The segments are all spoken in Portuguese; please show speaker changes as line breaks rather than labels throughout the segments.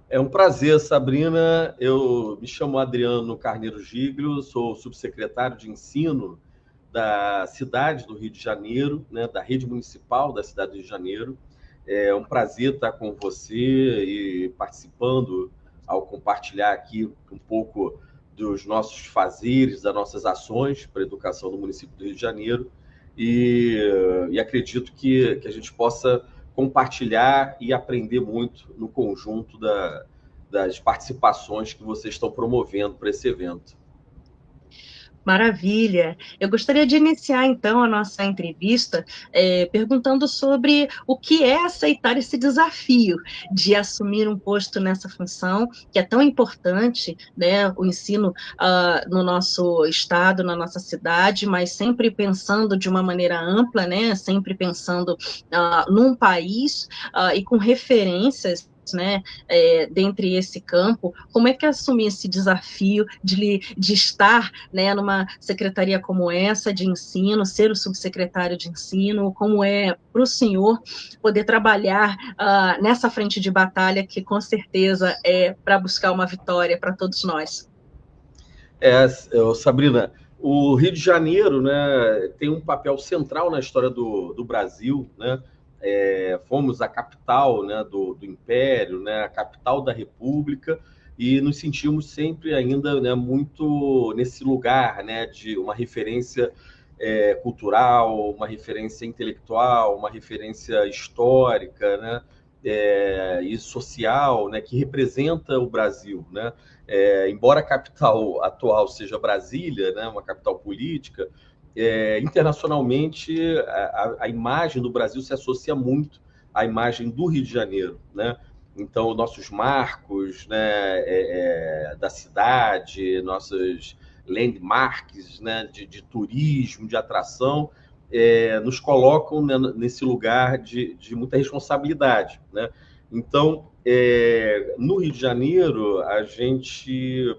É um prazer, Sabrina. Eu me chamo Adriano Carneiro Giglio, sou subsecretário de ensino da cidade do Rio de Janeiro, né, da rede municipal da cidade do Rio de Janeiro. É um prazer estar com você e participando ao compartilhar aqui um pouco dos nossos fazeres, das nossas ações para a educação no município do Rio de Janeiro. E acredito que a gente possa compartilhar e aprender muito no conjunto das participações que vocês estão promovendo para esse evento.
Maravilha. Eu gostaria de iniciar, então, a nossa entrevista perguntando sobre o que é aceitar esse desafio de assumir um posto nessa função, que é tão importante, né, o ensino no nosso estado, na nossa cidade, mas sempre pensando de uma maneira ampla, né, sempre pensando num país e com referências, né, dentre esse campo. Como é que assumir esse desafio de estar, né, numa secretaria como essa de ensino, ser o subsecretário de ensino? Como é para o senhor poder trabalhar nessa frente de batalha que com certeza é para buscar uma vitória para todos nós?
Sabrina, o Rio de Janeiro, né, tem um papel central na história do Brasil, né? Fomos a capital, né, do Império, né, a capital da República, e nos sentimos sempre ainda, né, muito nesse lugar, né, de uma referência cultural, uma referência intelectual, uma referência histórica, né, e social, né, que representa o Brasil, né? Embora a capital atual seja Brasília, né, uma capital política, internacionalmente a imagem do Brasil se associa muito à imagem do Rio de Janeiro, né? Então, nossos marcos, né, da cidade, nossos landmarks, né, de turismo, de atração, nos colocam, né, nesse lugar de muita responsabilidade, né? Então, no Rio de Janeiro, a gente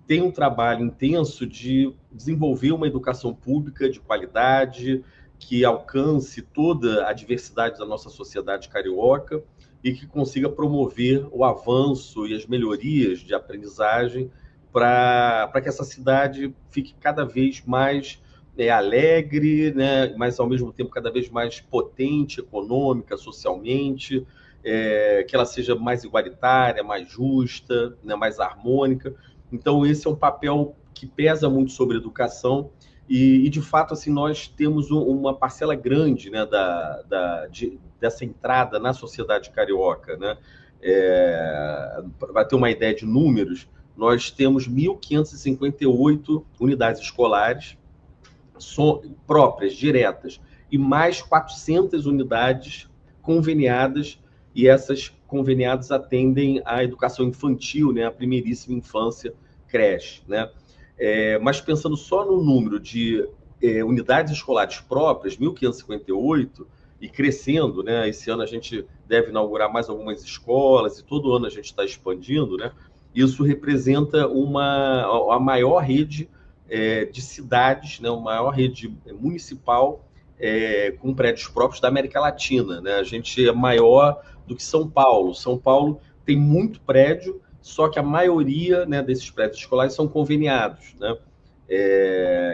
tem um trabalho intenso de desenvolver uma educação pública de qualidade, que alcance toda a diversidade da nossa sociedade carioca e que consiga promover o avanço e as melhorias de aprendizagem para que essa cidade fique cada vez mais alegre, né, mas ao mesmo tempo cada vez mais potente, econômica, socialmente, que ela seja mais igualitária, mais justa, né, mais harmônica. Então, esse é um papel que pesa muito sobre a educação de fato, assim, nós temos uma parcela grande, né, dessa entrada na sociedade carioca, né? Para ter uma ideia de números, nós temos 1.558 unidades escolares próprias, diretas, e mais 400 unidades conveniadas, e essas conveniadas atendem à educação infantil, né, a primeiríssima infância, creche, né? Mas pensando só no número de unidades escolares próprias, 1.558, e crescendo, né? Esse ano a gente deve inaugurar mais algumas escolas, e todo ano a gente está expandindo, né? Isso representa a maior rede de cidades, né, uma maior rede municipal com prédios próprios da América Latina, né? A gente é maior do que São Paulo. São Paulo tem muito prédio, só que a maioria, né, desses prédios escolares são conveniados, né?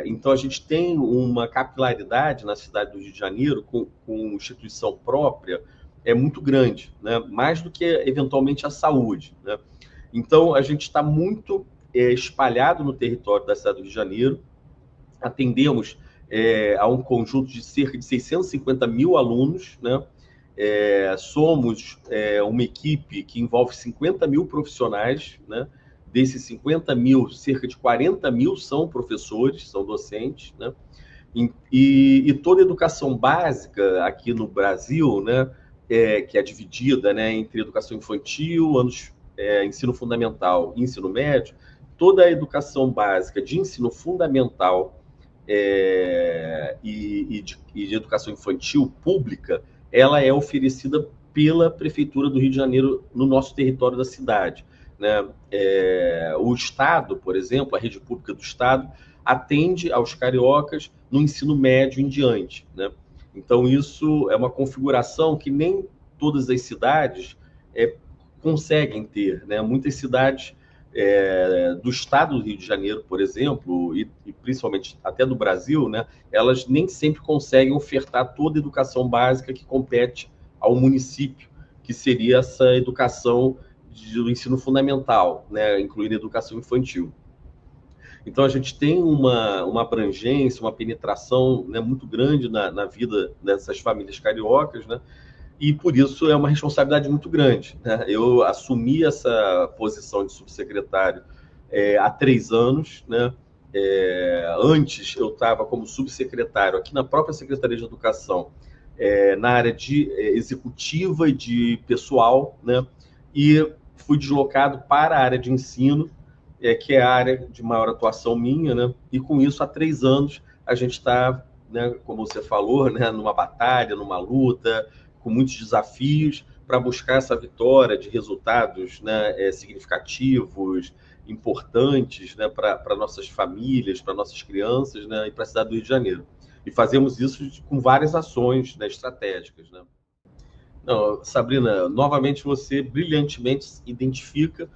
Então a gente tem uma capilaridade na cidade do Rio de Janeiro com instituição própria muito grande, né? Mais do que eventualmente a saúde, né? Então a gente está muito espalhado no território da cidade do Rio de Janeiro, atendemos a um conjunto de cerca de 650 mil alunos, né? Somos uma equipe que envolve 50 mil profissionais, né? Desses 50 mil, cerca de 40 mil são professores, são docentes, né? E toda a educação básica aqui no Brasil, né, que é dividida, né, entre educação infantil, ensino fundamental e ensino médio, toda a educação básica de ensino fundamental de educação infantil pública, ela é oferecida pela Prefeitura do Rio de Janeiro no nosso território da cidade, né? O Estado, por exemplo, a rede pública do Estado, atende aos cariocas no ensino médio em diante, né? Então, isso é uma configuração que nem todas as cidades conseguem ter, né? Muitas cidades do estado do Rio de Janeiro, por exemplo, e principalmente até do Brasil, né? Elas nem sempre conseguem ofertar toda a educação básica que compete ao município, que seria essa educação do ensino fundamental, né? Incluindo a educação infantil. Então, a gente tem uma abrangência, uma penetração, né, muito grande na vida dessas famílias cariocas, né? E, por isso, é uma responsabilidade muito grande, né? Eu assumi essa posição de subsecretário há 3 anos, né? Antes, eu estava como subsecretário aqui na própria Secretaria de Educação, na área de executiva e de pessoal, né? E fui deslocado para a área de ensino, que é a área de maior atuação minha, né? E com isso, há 3 anos, a gente está, né, como você falou, né, numa batalha, numa luta, com muitos desafios para buscar essa vitória de resultados, né, significativos, importantes, né, para nossas famílias, para nossas crianças, né, e para a cidade do Rio de Janeiro. E fazemos isso com várias ações, né, estratégicas, né? Não, Sabrina, novamente você brilhantemente identifica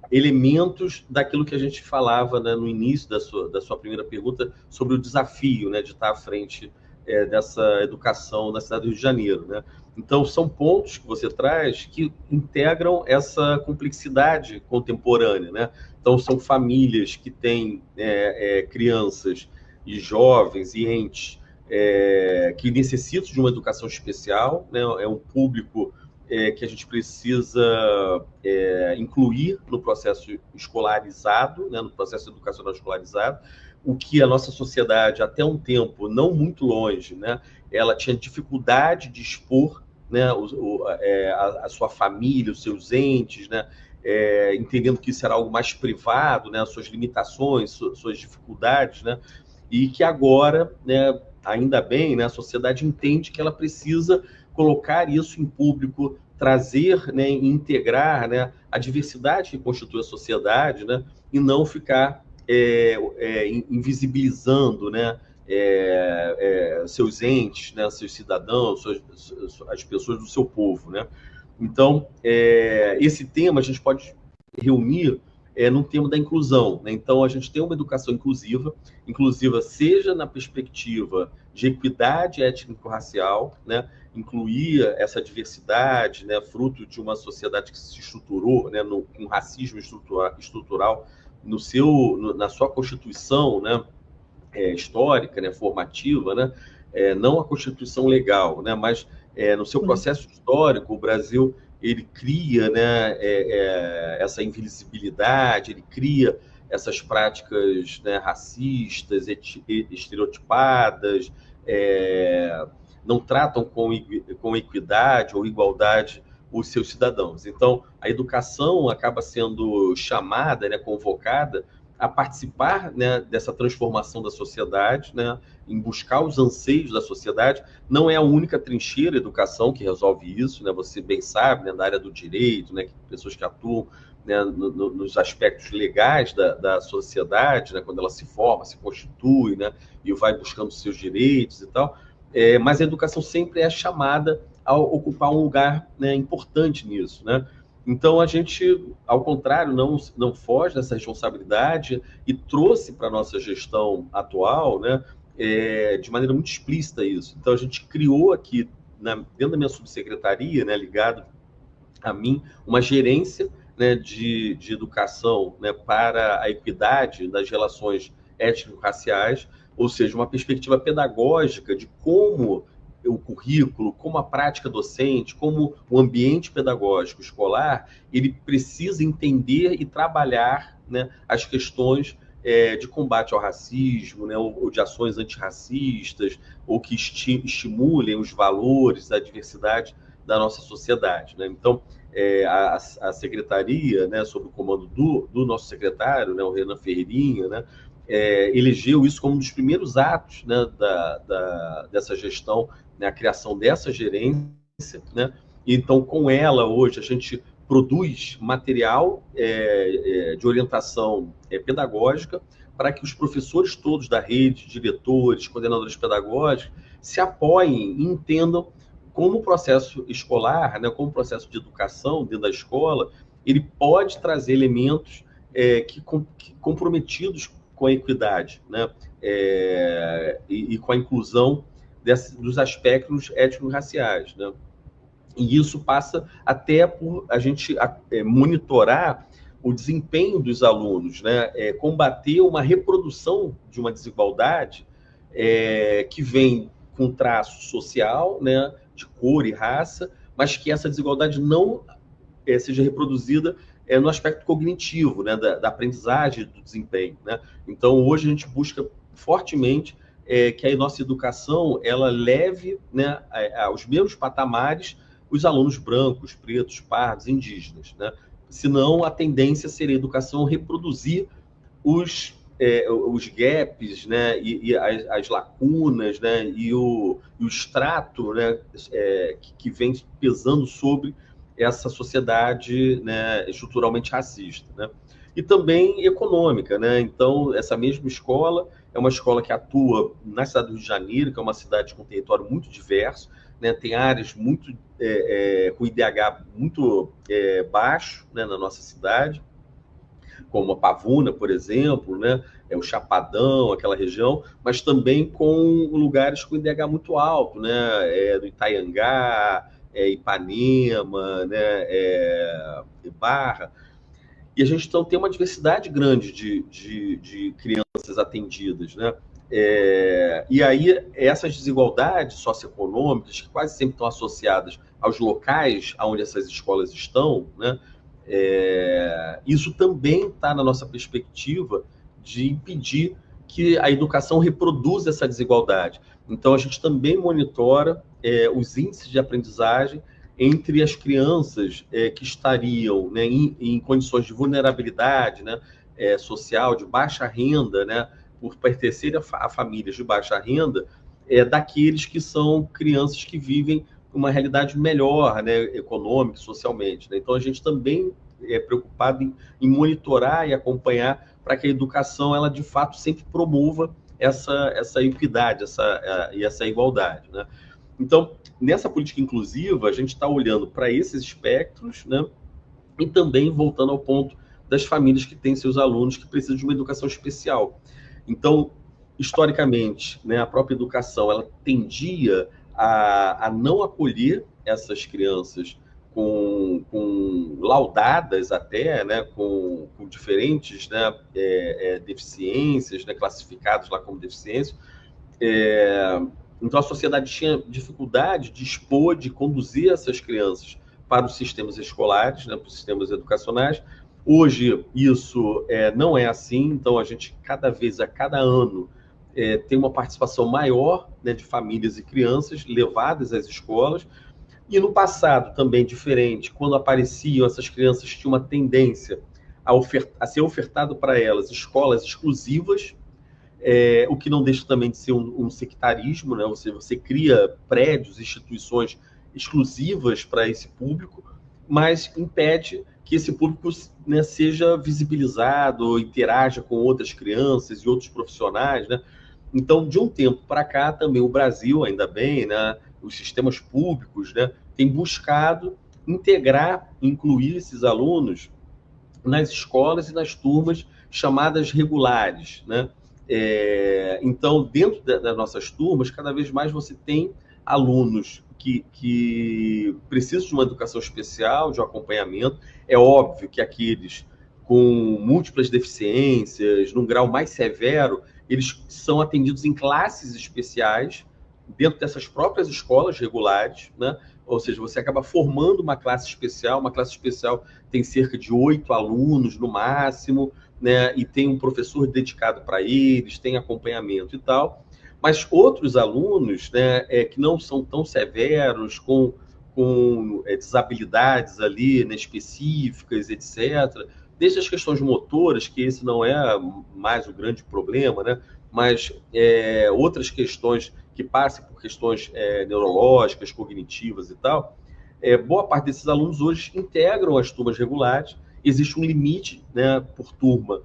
elementos daquilo que a gente falava, né, no início da sua primeira pergunta sobre o desafio, né, de estar à frente dessa educação na cidade do Rio de Janeiro, né? Então, são pontos que você traz que integram essa complexidade contemporânea, né? Então, são famílias que têm crianças e jovens e entes que necessitam de uma educação especial, né? É um público que a gente precisa incluir no processo escolarizado, né, no processo educacional escolarizado, o que a nossa sociedade, até um tempo não muito longe, né, ela tinha dificuldade de expor, né, a sua família, os seus entes, né, entendendo que isso era algo mais privado, né, as suas limitações, suas dificuldades, né, e que agora, né, ainda bem, né, a sociedade entende que ela precisa colocar isso em público, trazer, né, e integrar, né, a diversidade que constitui a sociedade, né, e não ficar invisibilizando, né, seus entes, né, seus cidadãos, as pessoas do seu povo, né? Então, esse tema a gente pode reunir no tema da inclusão, né? Então, a gente tem uma educação inclusiva seja na perspectiva de equidade étnico-racial, né? Incluir essa diversidade, né, fruto de uma sociedade que se estruturou, né, com racismo estrutural na sua constituição, né, histórica, né, formativa, né, não a constituição legal, né, mas no seu processo histórico, o Brasil ele cria, né, essa invisibilidade, ele cria essas práticas, né, racistas, estereotipadas, não tratam com equidade ou igualdade os seus cidadãos. Então, a educação acaba sendo chamada, né, convocada a participar, né, dessa transformação da sociedade, né, em buscar os anseios da sociedade. Não é a única trincheira a educação que resolve isso, né, você bem sabe, né, na área do direito, né, pessoas que atuam, né, nos aspectos legais da sociedade, né, quando ela se forma, se constitui, né, e vai buscando seus direitos e tal. Mas a educação sempre é chamada a ocupar um lugar, né, importante nisso, né? Então, a gente, ao contrário, não foge dessa responsabilidade e trouxe para a nossa gestão atual, né, de maneira muito explícita isso. Então, a gente criou aqui, dentro da minha subsecretaria, né, ligado a mim, uma gerência, né, de educação, né, para a equidade das relações étnico-raciais, ou seja, uma perspectiva pedagógica de como o currículo, como a prática docente, como o ambiente pedagógico escolar, ele precisa entender e trabalhar, né, as questões de combate ao racismo, né, ou de ações antirracistas, ou que estimulem os valores da diversidade da nossa sociedade, né? Então, a secretaria, né, sob o comando do nosso secretário, né, o Renan Ferreirinha, né, elegeu isso como um dos primeiros atos, né, dessa gestão, né, a criação dessa gerência, né? Então, com ela, hoje, a gente produz material de orientação pedagógica para que os professores todos da rede, diretores, coordenadores pedagógicos, se apoiem e entendam como o processo escolar, né, como o processo de educação dentro da escola, ele pode trazer elementos que comprometidos com a equidade, né, e com a inclusão dos aspectos étnico-raciais, né? E isso passa até por a gente monitorar o desempenho dos alunos, né? Combater uma reprodução de uma desigualdade que vem com traço social, né? De cor e raça, mas que essa desigualdade não seja reproduzida no aspecto cognitivo, né? Da aprendizagem, do desempenho, né? Então, hoje a gente busca fortemente que a nossa educação ela leve, né, aos mesmos patamares os alunos brancos, pretos, pardos, indígenas, né? Senão a tendência seria a educação reproduzir os gaps, né, e as lacunas, né, e o extrato, né, que vem pesando sobre essa sociedade, né, estruturalmente racista, né? E também econômica, né? Então, essa mesma escola é uma escola que atua na cidade do Rio de Janeiro, que é uma cidade com um território muito diverso, né? Tem áreas muito com IDH muito baixo, né, na nossa cidade, como a Pavuna, por exemplo, né? O Chapadão, aquela região, mas também com lugares com IDH muito alto, né? Do Itaiangá, Ipanema, né? Barra. E a gente então tem uma diversidade grande de crianças atendidas, né? E aí essas desigualdades socioeconômicas, que quase sempre estão associadas aos locais onde essas escolas estão, né? Isso também está na nossa perspectiva de impedir que a educação reproduza essa desigualdade. Então, a gente também monitora os índices de aprendizagem entre as crianças que estariam, né, em condições de vulnerabilidade, né, social, de baixa renda, né, por pertencerem a famílias de baixa renda, daqueles que são crianças que vivem uma realidade melhor, né, econômica, socialmente, né? Então, a gente também é preocupado em monitorar e acompanhar para que a educação, ela de fato sempre promova essa equidade, essa igualdade, né? Então, nessa política inclusiva, a gente está olhando para esses espectros, né? E também voltando ao ponto das famílias que têm seus alunos que precisam de uma educação especial. Então, historicamente, né, a própria educação ela tendia a não acolher essas crianças com laudadas até, né, com diferentes, né, deficiências, né, classificadas lá como deficiência. Então, a sociedade tinha dificuldade de expor, de conduzir essas crianças para os sistemas escolares, né, para os sistemas educacionais. Hoje, isso não é assim, então a gente, a cada ano, tem uma participação maior, né, de famílias e crianças levadas às escolas. E no passado, também diferente, quando apareciam essas crianças, tinha uma tendência a ser ofertado para elas escolas exclusivas, o que não deixa também de ser um sectarismo, né? Você cria prédios, instituições exclusivas para esse público, mas impede que esse público, né, seja visibilizado, interaja com outras crianças e outros profissionais, né? Então, de um tempo para cá, também o Brasil, ainda bem, né, os sistemas públicos, né, têm buscado integrar, incluir esses alunos nas escolas e nas turmas chamadas regulares, né? Então, dentro das nossas turmas, cada vez mais você tem alunos que precisam de uma educação especial, de um acompanhamento. É óbvio que aqueles com múltiplas deficiências, num grau mais severo, eles são atendidos em classes especiais dentro dessas próprias escolas regulares, né? Ou seja, você acaba formando uma classe especial tem cerca de 8 alunos no máximo, né? E tem um professor dedicado para eles, tem acompanhamento e tal. Mas outros alunos, né, que não são tão severos, com desabilidades ali, né, específicas, etc., desde as questões motoras, que esse não é mais o grande problema, né? Mas outras questões que passam por questões neurológicas, cognitivas e tal, boa parte desses alunos hoje integram as turmas regulares. Existe um limite, né, por turma,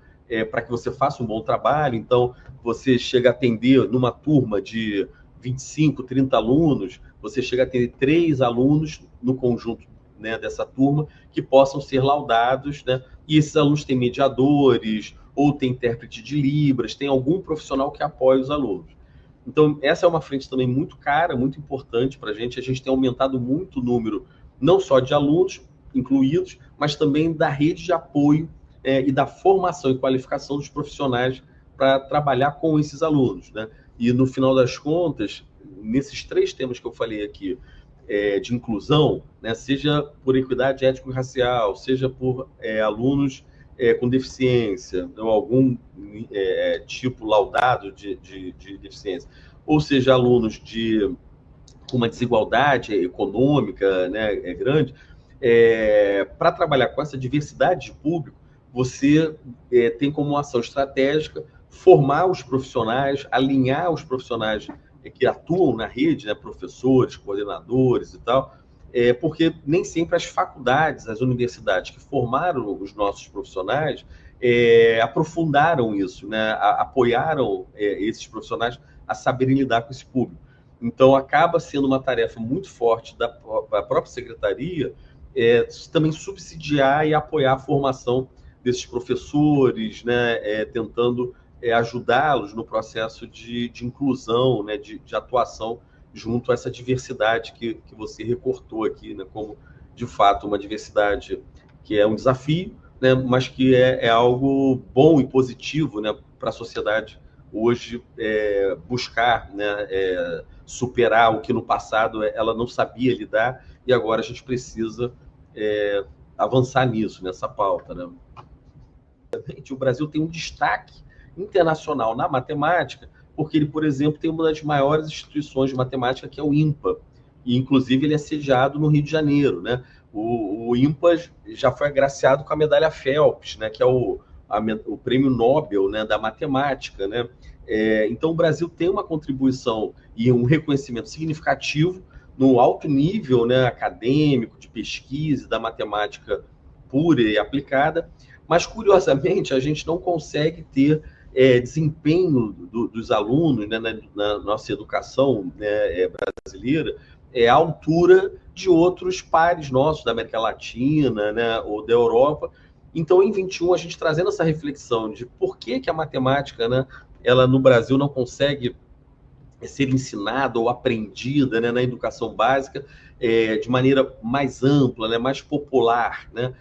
para que você faça um bom trabalho. Então, você chega a atender numa turma de 25, 30 alunos, você chega a ter 3 alunos no conjunto, né, dessa turma que possam ser laudados, né? E esses alunos têm mediadores, ou tem intérprete de Libras, tem algum profissional que apoia os alunos. Então, essa é uma frente também muito cara, muito importante para a gente. A gente tem aumentado muito o número, não só de alunos incluídos, mas também da rede de apoio e da formação e qualificação dos profissionais para trabalhar com esses alunos, né? E, no final das contas, nesses 3 temas que eu falei aqui, de inclusão, né, seja por equidade étnico-racial, seja por alunos com deficiência, ou algum tipo laudado de deficiência, ou seja, alunos com uma desigualdade econômica, né, grande, para trabalhar com essa diversidade de público, você tem como ação estratégica formar os profissionais, alinhar os profissionais que atuam na rede, né, professores, coordenadores e tal, porque nem sempre as faculdades, as universidades que formaram os nossos profissionais aprofundaram isso, né, apoiaram esses profissionais a saberem lidar com esse público. Então, acaba sendo uma tarefa muito forte da própria secretaria também subsidiar e apoiar a formação desses professores, né, tentando ajudá-los no processo de inclusão, né, de atuação junto a essa diversidade que você recortou aqui, né, como, de fato, uma diversidade que é um desafio, né, mas que é algo bom e positivo, né, para a sociedade hoje buscar, né, superar o que no passado ela não sabia lidar, e agora a gente precisa avançar nisso, nessa pauta, né? O Brasil tem um destaque internacional na matemática, porque ele, por exemplo, tem uma das maiores instituições de matemática, que é o INPA, e inclusive ele é sediado no Rio de Janeiro, né? O INPA já foi agraciado com a medalha Phelps, né, que é o prêmio Nobel, né, da matemática, né? Então o Brasil tem uma contribuição e um reconhecimento significativo no alto nível, né, acadêmico, de pesquisa da matemática pura e aplicada, mas, curiosamente, a gente não consegue ter desempenho dos alunos, né, na nossa educação, né, brasileira à altura de outros pares nossos da América Latina, né, ou da Europa. Então, em 21, a gente trazendo essa reflexão de por que a matemática, né, ela no Brasil não consegue ser ensinada ou aprendida, né, na educação básica de maneira mais ampla, né, mais popular, né?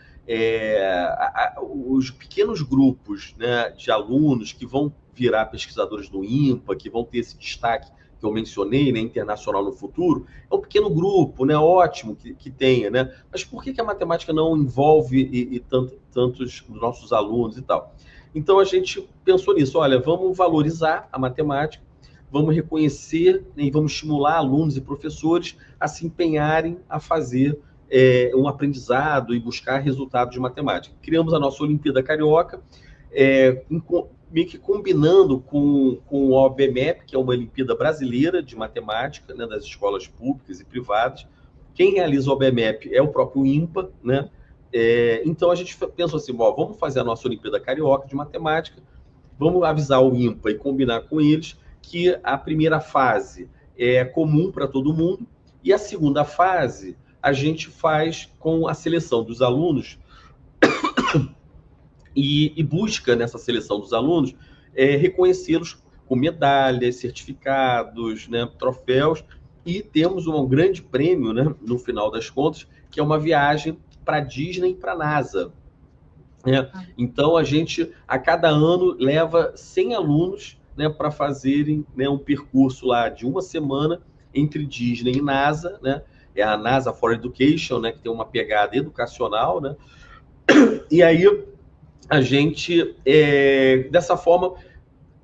Os pequenos grupos, né, de alunos que vão virar pesquisadores do INPA, que vão ter esse destaque que eu mencionei, né, internacional no futuro, é um pequeno grupo, né, ótimo que tenha, né? Mas por que a matemática não envolve tantos dos nossos alunos e tal? Então a gente pensou nisso, olha, vamos valorizar a matemática, vamos reconhecer, né, e vamos estimular alunos e professores a se empenharem a fazer um aprendizado e buscar resultados de matemática. Criamos a nossa Olimpíada Carioca, meio que combinando com o OBMEP, que é uma Olimpíada Brasileira de Matemática, né, das escolas públicas e privadas. Quem realiza o OBMEP é o próprio INPA, né? Então a gente pensou assim, vamos fazer a nossa Olimpíada Carioca de Matemática, vamos avisar o INPA e combinar com eles que a primeira fase é comum para todo mundo, e a segunda fase a gente faz com a seleção dos alunos e busca, nessa seleção dos alunos, reconhecê-los com medalhas, certificados, né, troféus, e temos um grande prêmio, né, no final das contas, que é uma viagem para a Disney e para a NASA. Então, a gente, a cada ano, leva 100 alunos, né, para fazerem, né, um percurso lá de uma semana entre Disney e NASA, né? É a NASA for Education, né, que tem uma pegada educacional, né? E aí a gente, dessa forma,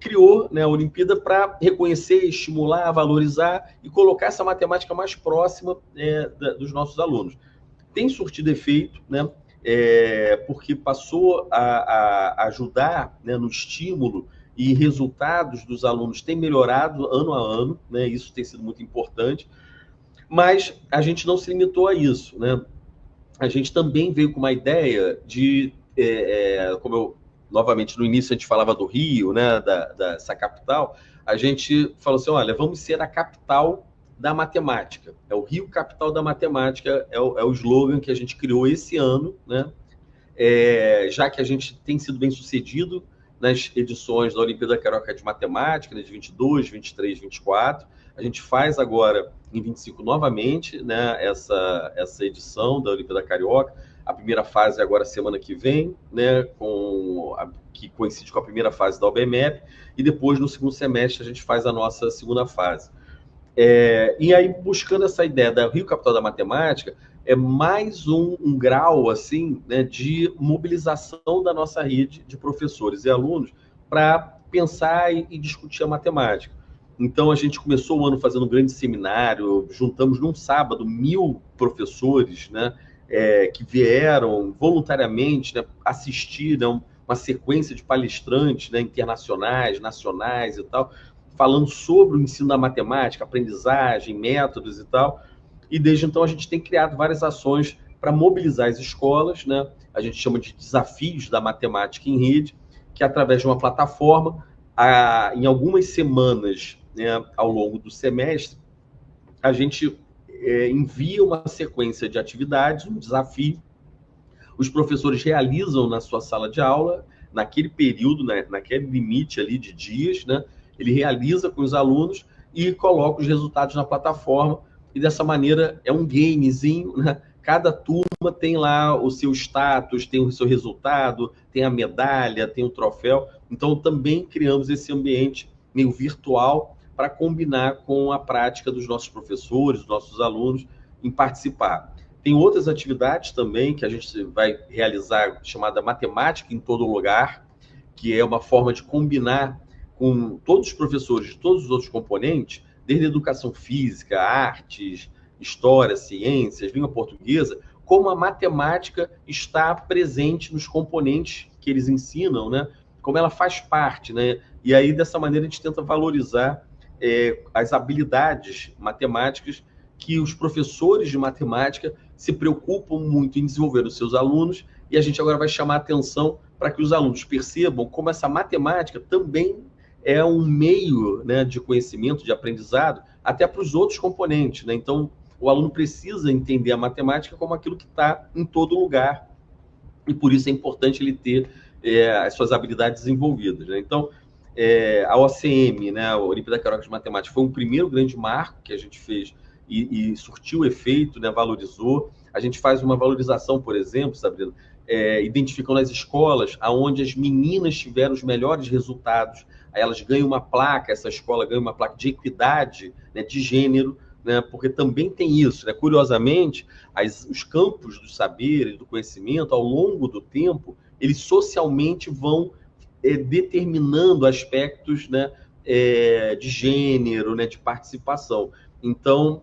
criou, né, a Olimpíada para reconhecer, estimular, valorizar e colocar essa matemática mais próxima dos nossos alunos. Tem surtido efeito, né? Porque passou a ajudar, né, no estímulo, e resultados dos alunos têm melhorado ano a ano, né? Isso tem sido muito importante. Mas a gente não se limitou a isso, né? A gente também veio com uma ideia de, como eu novamente, no início a gente falava do Rio, né, dessa capital, a gente falou assim, olha, vamos ser a capital da matemática. É o Rio Capital da Matemática, é o slogan que a gente criou esse ano, né? Já que a gente tem sido bem sucedido nas edições da Olimpíada Carioca de Matemática, né, de 22, 23, 24. A gente faz agora, em 25, novamente, né, essa edição da Olimpíada Carioca. A primeira fase agora, semana que vem, né, que coincide com a primeira fase da OBMEP, e depois, no segundo semestre, a gente faz a nossa segunda fase. E aí, buscando essa ideia da Rio Capital da Matemática, é mais um grau assim, né, de mobilização da nossa rede de professores e alunos para pensar e discutir a matemática. Então, a gente começou o ano fazendo um grande seminário, juntamos num sábado 1.000 professores, né, que vieram voluntariamente, né, assistir, né, uma sequência de palestrantes, né, internacionais, nacionais e tal, falando sobre o ensino da matemática, aprendizagem, métodos e tal. E desde então a gente tem criado várias ações para mobilizar as escolas, né? A gente chama de desafios da matemática em rede, que através de uma plataforma, em algumas semanas, né, ao longo do semestre, a gente envia uma sequência de atividades, um desafio. Os professores realizam na sua sala de aula, naquele período, né, naquele limite ali de dias, né? Ele realiza com os alunos e coloca os resultados na plataforma, e dessa maneira é um gamezinho, né? Cada turma tem lá o seu status, tem o seu resultado, tem a medalha, tem o troféu. Então também criamos esse ambiente meio virtual para combinar com a prática dos nossos professores, dos nossos alunos em participar. Tem outras atividades também que a gente vai realizar, chamada Matemática em Todo Lugar, que é uma forma de combinar com todos os professores de todos os outros componentes, desde educação física, artes, história, ciências, língua portuguesa, como a matemática está presente nos componentes que eles ensinam, né? Como ela faz parte, né? E aí, dessa maneira, a gente tenta valorizar as habilidades matemáticas que os professores de matemática se preocupam muito em desenvolver os seus alunos, e a gente agora vai chamar a atenção para que os alunos percebam como essa matemática também é um meio, né, de conhecimento, de aprendizado, até para os outros componentes, né? Então, o aluno precisa entender a matemática como aquilo que está em todo lugar, e por isso é importante ele ter as suas habilidades desenvolvidas, né? Então, a OCM, né, a Olimpíada Carioca de Matemática, foi um primeiro grande marco que a gente fez e surtiu efeito, né, valorizou. A gente faz uma valorização, por exemplo, Sabrina, identificando as escolas onde as meninas tiveram os melhores resultados. Aí elas ganham uma placa, essa escola ganha uma placa de equidade, né, de gênero, né, porque também tem isso, né? Curiosamente, os campos do saber e do conhecimento, ao longo do tempo, eles socialmente vão determinando aspectos, né, de gênero, né, de participação. Então,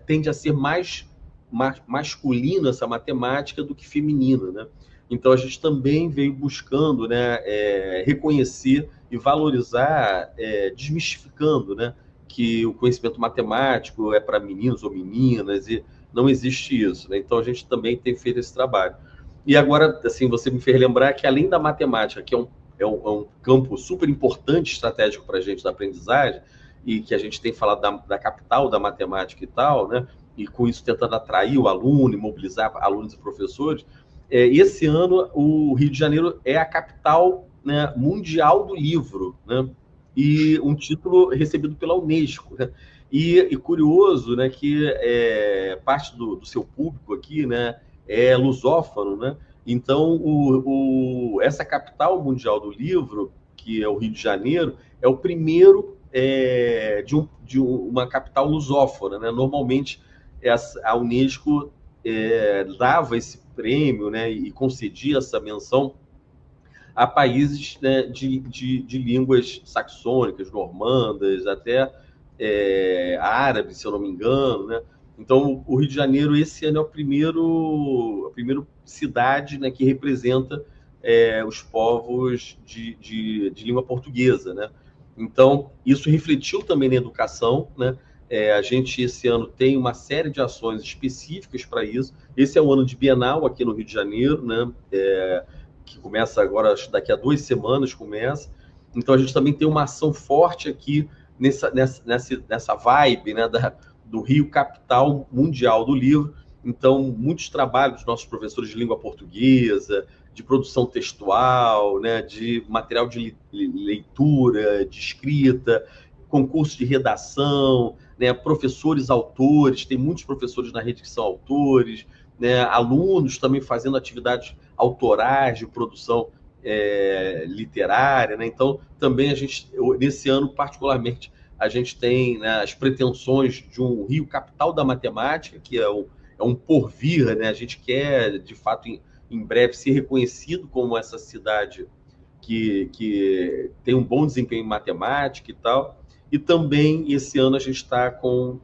tende a ser mais masculino essa matemática do que feminina, né? Então, a gente também veio buscando, né, reconhecer e valorizar, desmistificando, né, que o conhecimento matemático é para meninos ou meninas, e não existe isso, né? Então, a gente também tem feito esse trabalho. E agora, assim, você me fez lembrar que, além da matemática, que é um campo super importante, estratégico para a gente da aprendizagem, e que a gente tem falado da capital da matemática e tal, né? E com isso tentando atrair o aluno e mobilizar alunos e professores, esse ano o Rio de Janeiro é a capital, né, mundial do livro, né? E um título recebido pela Unesco, né? E curioso, né, que parte do seu público aqui, né, é lusófono, né? Então, essa capital mundial do livro, que é o Rio de Janeiro, é o primeiro de uma capital lusófona, né? Normalmente, a Unesco dava esse prêmio, né, e concedia essa menção a países, né, de línguas saxônicas, normandas, até árabes, se eu não me engano, né? Então, o Rio de Janeiro, esse ano, é a primeira cidade, né, que representa os povos de língua portuguesa, né? Então, isso refletiu também na educação, né? A gente, esse ano, tem uma série de ações específicas para isso. Esse é o ano de Bienal aqui no Rio de Janeiro, né? que começa agora, acho que daqui a 2 semanas começa. Então, a gente também tem uma ação forte aqui nessa vibe, né, do Rio Capital Mundial do Livro. Então, muitos trabalhos dos nossos professores de língua portuguesa, de produção textual, né, de material de leitura, de escrita, concurso de redação, né, professores autores, tem muitos professores na rede que são autores, né, alunos também fazendo atividades autorais de produção literária, né? Então, também nesse ano, particularmente, a gente tem, né, as pretensões de um Rio Capital da Matemática, que é um porvir, né? A gente quer, de fato, em breve, ser reconhecido como essa cidade que tem um bom desempenho em matemática e tal. E também, esse ano, a gente está com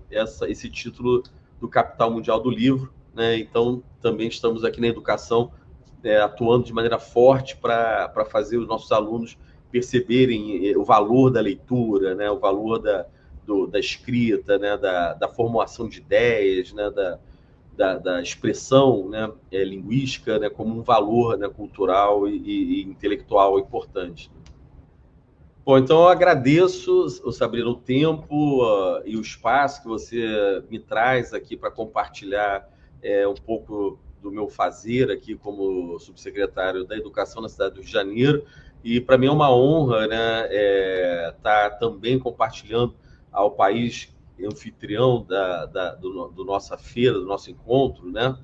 esse título do Capital Mundial do Livro, né? Então, também estamos aqui na educação atuando de maneira forte para fazer os nossos alunos perceberem o valor da leitura, né? O valor da escrita, né? Da formação de ideias, né? Da expressão, né? Linguística, né? Como um valor, né? Cultural e intelectual importante. Bom, então eu agradeço, Sabrina, o tempo e o espaço que você me traz aqui para compartilhar um pouco do meu fazer aqui como subsecretário da Educação na cidade do Rio de Janeiro. E para mim é uma honra, né, estar também compartilhando ao país anfitrião do nossa feira, do nosso encontro, né,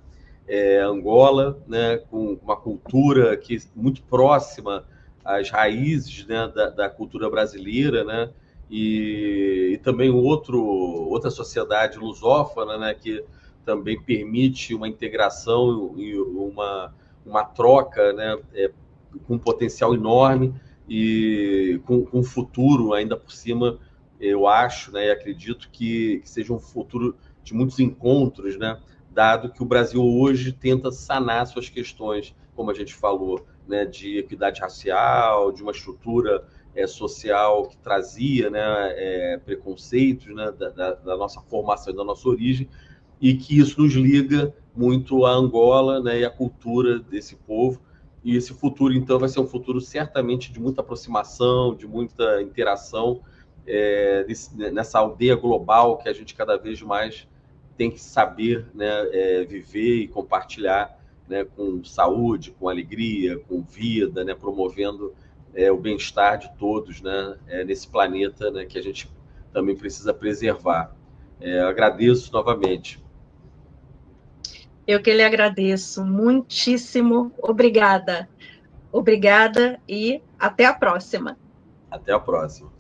Angola, né, com uma cultura que muito próxima às raízes, né, da cultura brasileira, né, e também outra sociedade lusófona, né, que também permite uma integração e uma troca, né, com um potencial enorme e com um futuro ainda por cima, eu acho, né, e acredito que seja um futuro de muitos encontros, né, dado que o Brasil hoje tenta sanar suas questões, como a gente falou, né, de equidade racial, de uma estrutura social que trazia, né, preconceitos, né, da nossa formação e da nossa origem, e que isso nos liga muito à Angola, né, e à cultura desse povo. E esse futuro, então, vai ser um futuro certamente de muita aproximação, de muita interação nessa aldeia global que a gente cada vez mais tem que saber, né, viver e compartilhar, né, com saúde, com alegria, com vida, né, promovendo o bem-estar de todos, né, nesse planeta, né, que a gente também precisa preservar. Agradeço novamente.
Eu que lhe agradeço. Muitíssimo obrigada. Obrigada e até a próxima.
Até a próxima.